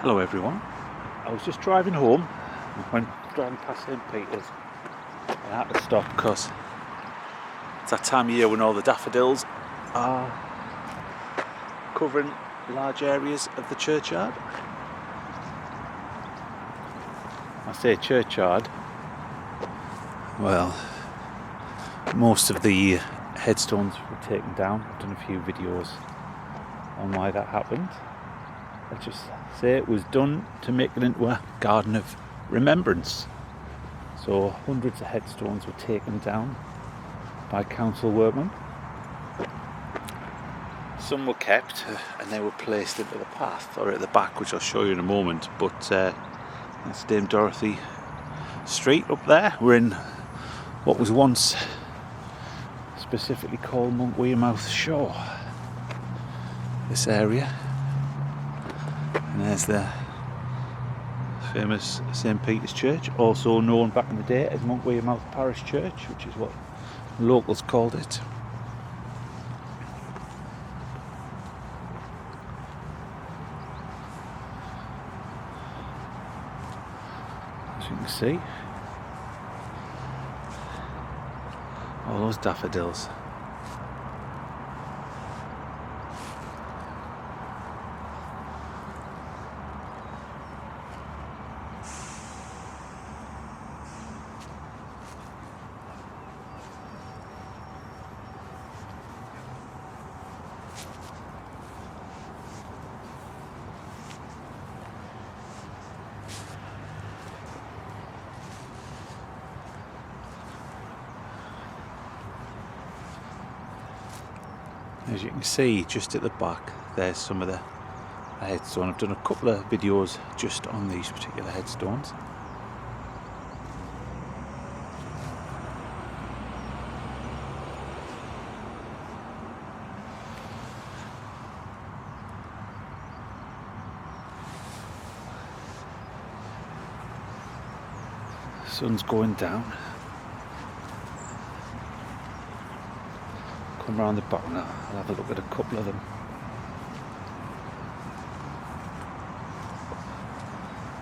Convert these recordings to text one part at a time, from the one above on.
Hello everyone. I was just driving home when driving past St. Peter's. I had to stop because it's that time of year when all the daffodils are covering large areas of the churchyard. I say churchyard, well, most of the headstones were taken down. I've done a few videos on why that happened. Let's just say it was done to make it into a garden of remembrance. So hundreds of headstones were taken down by council workmen. Some were kept and they were placed into the path or at the back, which I'll show you in a moment. But that's Dame Dorothy Street up there. We're in what was once specifically called Monkwearmouth Shore. This area. And there's the famous St. Peter's Church, also known back in the day as Monkwearmouth Parish Church, which is what locals called it. As you can see, all those daffodils. As you can see, just at the back, there's some of the headstone. I've done a couple of videos just on these particular headstones. Sun's going down. Come round the back now, I'll have a look at a couple of them.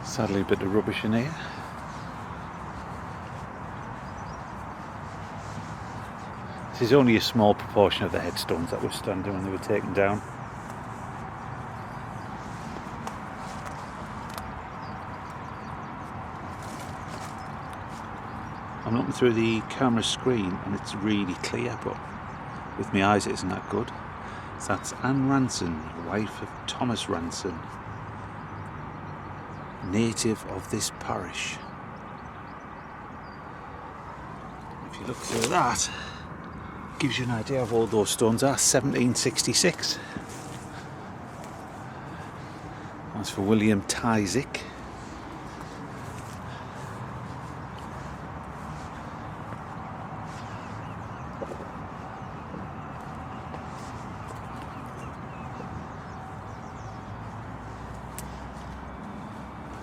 Sadly a bit of rubbish in here. This is only a small proportion of the headstones that were standing when they were taken down. I'm looking through the camera screen and it's really clear, but with my eyes it isn't that good. So that's Anne Ranson, wife of Thomas Ranson, native of this parish. If you look through that, it gives you an idea of all those stones are 1766. That's for William Tysick.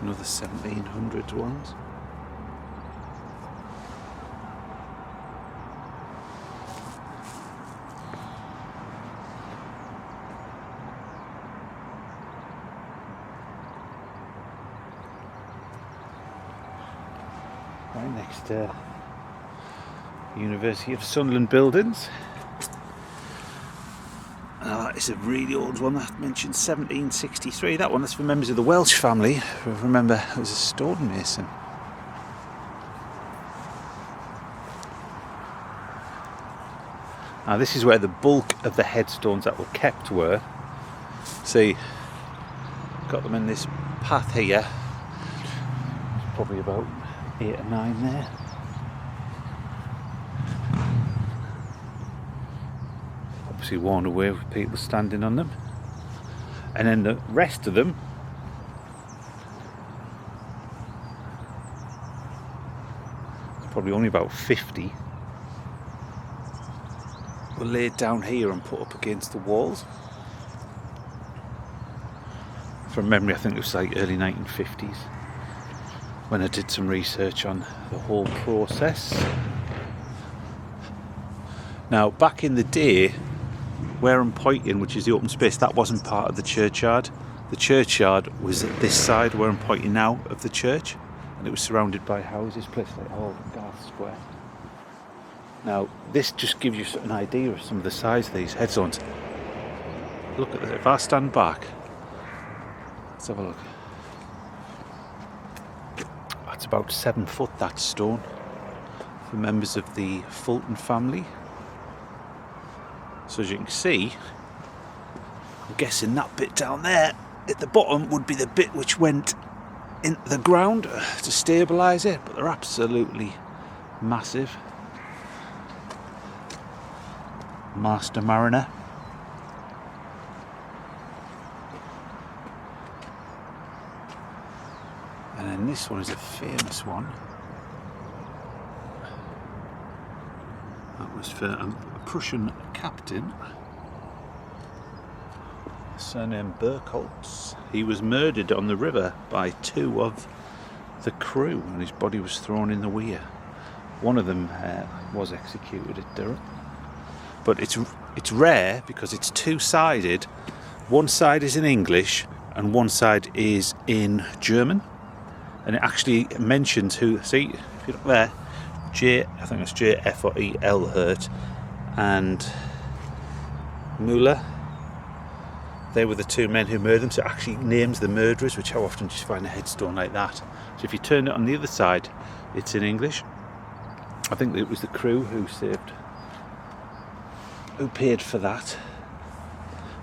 Another 1700s ones. Right next to University of Sunderland buildings. It's a really old one that mentioned 1763. That one, that's for members of the Welsh family. Remember, it was a stonemason. Now this is where the bulk of the headstones that were kept were. See, got them in this path here. There's probably about 8 or 9 there. Obviously worn away with people standing on them, and then the rest of them it's probably only about 50 were laid down here and put up against the walls. From memory, I think it was like early 1950s when I did some research on the whole process. Now back in the day, where I'm pointing, which is the open space, that wasn't part of the churchyard. The churchyard was at this side where I'm pointing now of the church, and it was surrounded by houses, places like Garth Square. Now, this just gives you an idea of some of the size of these headstones. Look at this. If I stand back, let's have a look. That's about 7 foot, that stone, for members of the Fulton family. So as you can see, I'm guessing that bit down there at the bottom would be the bit which went into the ground to stabilise it, but they're absolutely massive. Master Mariner. And then this one is a famous one. That was for a Prussian captain, surnamed Burkholz. He was murdered on the river by 2 of the crew, and his body was thrown in the weir. One of them was executed at Durham. But it's rare because it's two-sided. One side is in English and one side is in German. And it actually mentions who, see, if you look there, I think it's J.F. or E.L. Hurt and Müller. They were the 2 men who murdered them, so it actually names the murderers, which how often do you find a headstone like that? So if you turn it on the other side, it's in English. I think it was the crew who paid for that.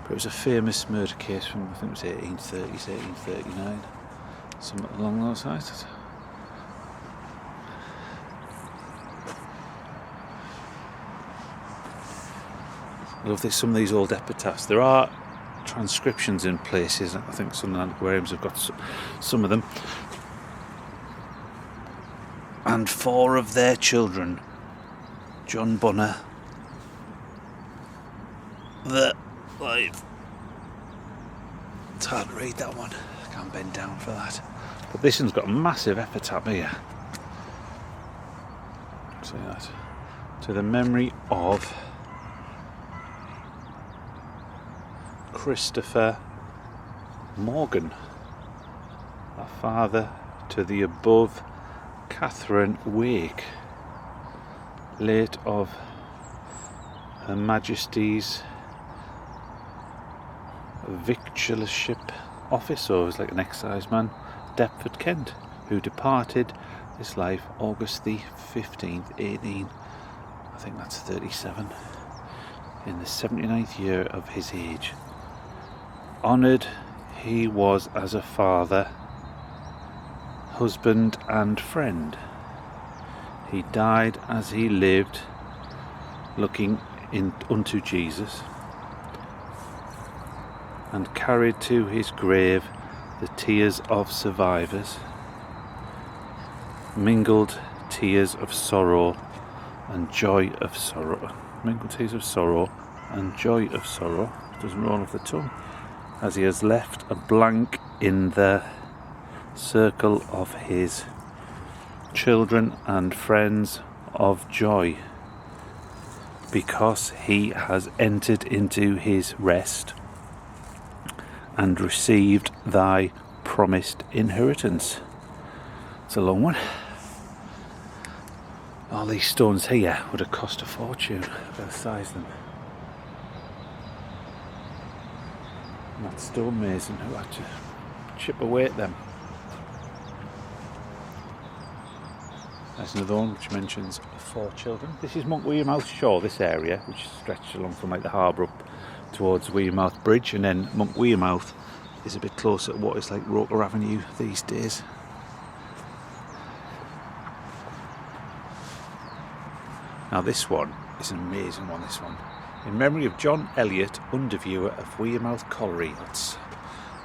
But it was a famous murder case from, I think it was 1830s, 1839. Something along those lines. I love this, some of these old epitaphs. There are transcriptions in places. I think Sunderland aquariums have got some of them. And 4 of their children, John Bonner, it's hard to read that one. I can't bend down for that. But this one's got a massive epitaph here. See that? To the memory of Christopher Morgan, a father to the above Catherine Wake, late of Her Majesty's Victuallership Office, or was like an exciseman, Deptford, Kent, who departed this life August the 15th, 37, in the 79th year of his age. Honoured he was as a father, husband and friend. He died as he lived, looking unto Jesus, and carried to his grave the tears of survivors, mingled tears of sorrow and joy of sorrow, doesn't roll off the tongue, as he has left a blank in the circle of his children and friends of joy, because he has entered into his rest and received thy promised inheritance. It's a long one. All these stones here would have cost a fortune for the size of them. And that stonemason who had to chip away at them. There's another one which mentions 4 children. This is Monkwearmouth Shore, this area, which is stretched along from like the harbour up towards Wearmouth Bridge, and then Monkwearmouth is a bit closer to what is like Roker Avenue these days. Now this one is an amazing one, this one. In memory of John Elliott, underviewer of Wearmouth Colliery. That's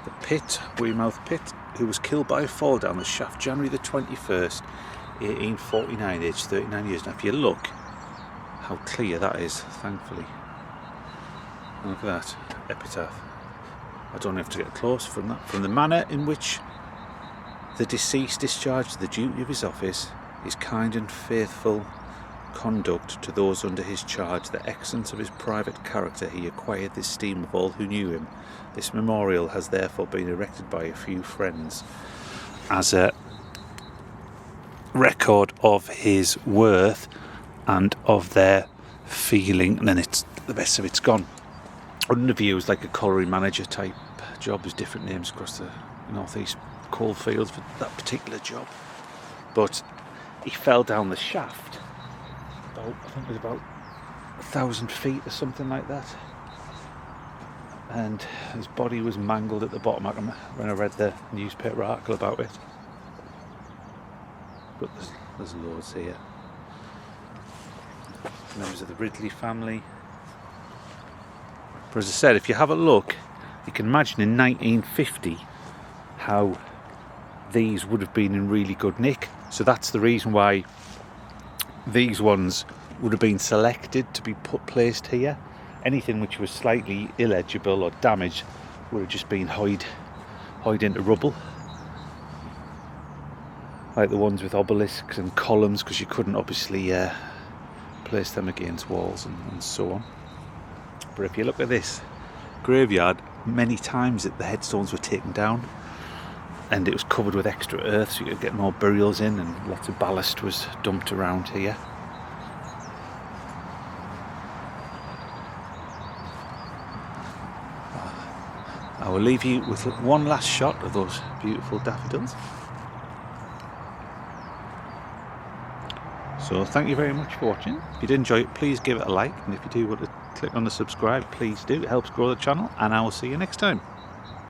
the pit, Wearmouth Pit, who was killed by a fall down the shaft January the 21st, 1849, aged 39 years. Now if you look how clear that is, thankfully. Look at that epitaph. I don't have to get close from that. From the manner in which the deceased discharged the duty of his office, his kind and faithful conduct to those under his charge, the excellence of his private character, he acquired the esteem of all who knew him. This memorial has therefore been erected by a few friends as a record of his worth and of their feeling. And then the best of it's gone. Under view was like a colliery manager type job. There's different names across the northeast coalfields for that particular job. But he fell down the shaft. I think it was about 1,000 feet or something like that. And his body was mangled at the bottom when I read the newspaper article about it. But there's loads here. Members of the Ridley family. But as I said, if you have a look, you can imagine in 1950 how these would have been in really good nick. So that's the reason why these ones would have been selected to be placed here. Anything which was slightly illegible or damaged would have just been hide into rubble. Like the ones with obelisks and columns, because you couldn't obviously place them against walls and so on. But if you look at this graveyard, many times the headstones were taken down and it was covered with extra earth so you could get more burials in, and lots of ballast was dumped around here. I will leave you with one last shot of those beautiful daffodils. So thank you very much for watching. If you did enjoy it, please give it a like, and if you do want to click on the subscribe, please do. It helps grow the channel, and I will see you next time.